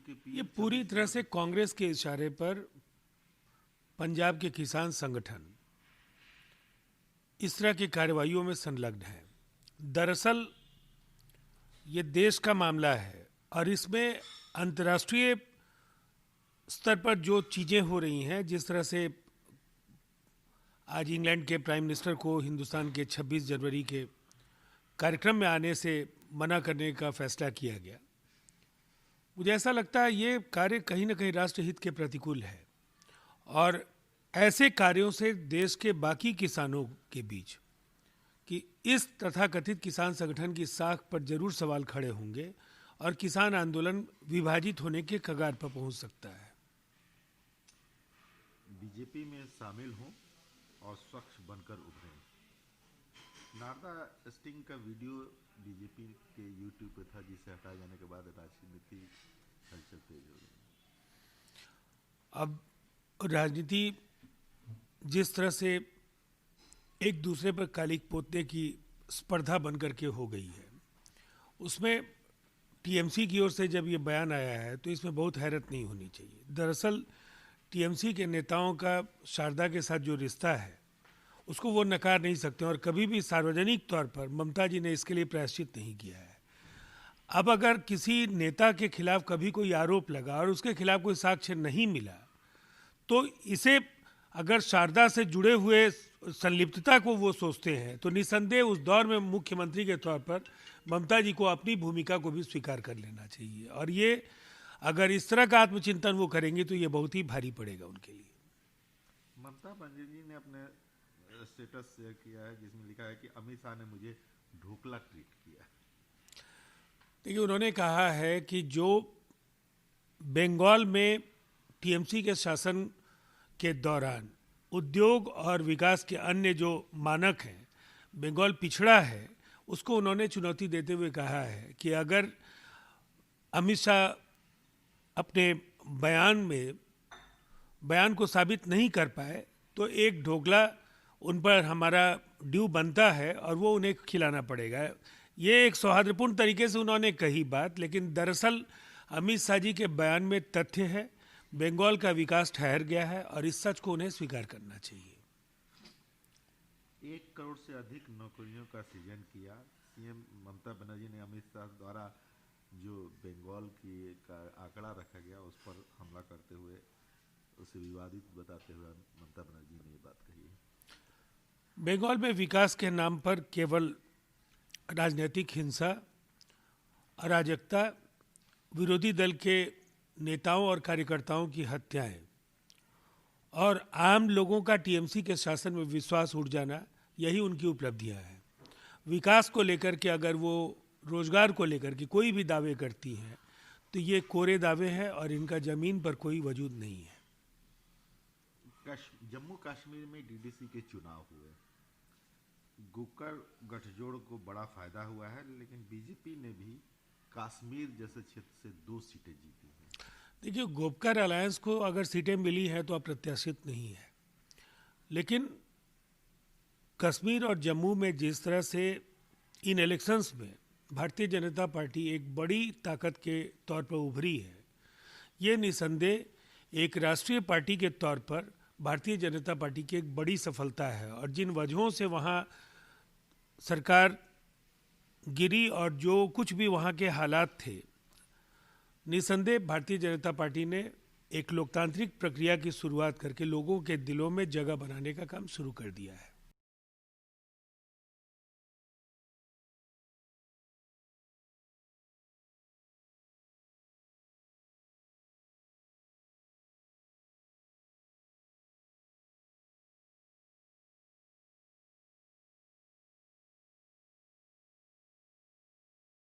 के ये पीएम पूरी तरह से कांग्रेस के इशारे पर पंजाब के किसान संगठन इस तरह की कार्रवाइयों में संलग्न है। दरअसल ये देश का मामला है और इसमें अंतर्राष्ट्रीय स्तर पर जो चीज़ें हो रही हैं, जिस तरह से आज इंग्लैंड के प्राइम मिनिस्टर को हिंदुस्तान के 26 जनवरी के कार्यक्रम में आने से मना करने का फैसला किया गया, मुझे ऐसा लगता है ये कार्य कहीं ना कहीं राष्ट्रहित के प्रतिकूल है और ऐसे कार्यों से देश के बाकी किसानों के बीच कि इस तथाकथित किसान संगठन की साख पर जरूर सवाल खड़े होंगे और किसान आंदोलन विभाजित होने के कगार पर पहुंच सकता है। बीजेपी में शामिल हों और स्वच्छ बनकर उभरें। नारदा स्टिंग का वीडियो बीजेपी के यूट्यूब पे था, जिसे हटाए जाने के बाद राजनीति हलचल तेज हो गई। अब राजनीति जिस तरह से एक दूसरे पर कालिक पोतने की स्पर्धा बन करके हो गई है, उसमें टीएमसी की ओर से जब ये बयान आया है तो इसमें बहुत हैरत नहीं होनी चाहिए। दरअसल टीएमसी के नेताओं का शारदा के साथ जो रिश्ता है उसको वो नकार नहीं सकते और कभी भी सार्वजनिक तौर पर ममता जी ने इसके लिए प्रायश्चित नहीं किया है। अब अगर किसी नेता के खिलाफ कभी कोई आरोप लगा और उसके खिलाफ कोई साक्ष्य नहीं मिला तो इसे अगर शारदा से जुड़े हुए संलिप्तता को वो सोचते हैं तो निसंदेह उस दौर में मुख्यमंत्री के तौर पर ममता जी को अपनी भूमिका को भी स्वीकार कर लेना चाहिए और ये अगर इस तरह का आत्मचिंतन वो करेंगे तो ये बहुत ही भारी पड़ेगा उनके लिए। ममता बनर्जी ने अपने स्टेटस शेयर किया है जिसमें लिखा है कि अमित शाह ने मुझे ढोकला ट्रीट किया। देखिए, उन्होंने कहा है कि जो बंगाल में टीएमसी के शासन के दौरान उद्योग और विकास के अन्य जो मानक हैं, बंगाल पिछड़ा है, उसको उन्होंने चुनौती देते हुए कहा है कि अगर अमित शाह अपने बयान को साबित नहीं कर पाए तो एक ढोकला उन पर हमारा ड्यू बनता है और वो उन्हें खिलाना पड़ेगा। ये एक सौहार्दपूर्ण तरीके से उन्होंने कही बात, लेकिन दरअसल अमित शाह जी के बयान में तथ्य है, बंगाल का विकास ठहर गया है और इस सच को उन्हें स्वीकार करना चाहिए। 1 करोड़ से अधिक नौकरियों का सृजन किया। सीएम ममता बनर्जी ने अमित शाह द्वारा जो बंगाल की का आंकड़ा रखा गया उस पर हमला करते हुए उसे विवादित बताते हुए ममता बनर्जी ने ये बात कही है। बंगाल में विकास के नाम पर केवल राजनीतिक हिंसा, अराजकता, विरोधी दल के नेताओं और कार्यकर्ताओं की हत्याएं और आम लोगों का टीएमसी के शासन में विश्वास उठ जाना, यही उनकी उपलब्धियां हैं। विकास को लेकर के अगर वो रोजगार को लेकर के कोई भी दावे करती हैं तो ये कोरे दावे हैं और इनका जमीन पर कोई वजूद नहीं है। जम्मू कश्मीर में डीडीसी के चुनाव हुए, गोकर गठजोड़ को बड़ा फायदा हुआ है, लेकिन बीजेपी ने भी कश्मीर जैसे क्षेत्र से 2 सीटें जीती हैं। देखिए, गोपकर अलायंस को अगर सीटें मिली हैं तो अप्रत्याशित नहीं है, लेकिन कश्मीर और जम्मू में जिस तरह से इन इलेक्शंस में भारतीय जनता पार्टी एक बड़ी ताकत के तौर पर उभरी है, ये निसंदेह एक राष्ट्रीय पार्टी के तौर पर भारतीय जनता पार्टी की एक बड़ी सफलता है और जिन वजहों से वहाँ सरकार गिरी और जो कुछ भी वहाँ के हालात थे, निसंदेह भारतीय जनता पार्टी ने एक लोकतांत्रिक प्रक्रिया की शुरुआत करके लोगों के दिलों में जगह बनाने का काम शुरू कर दिया है।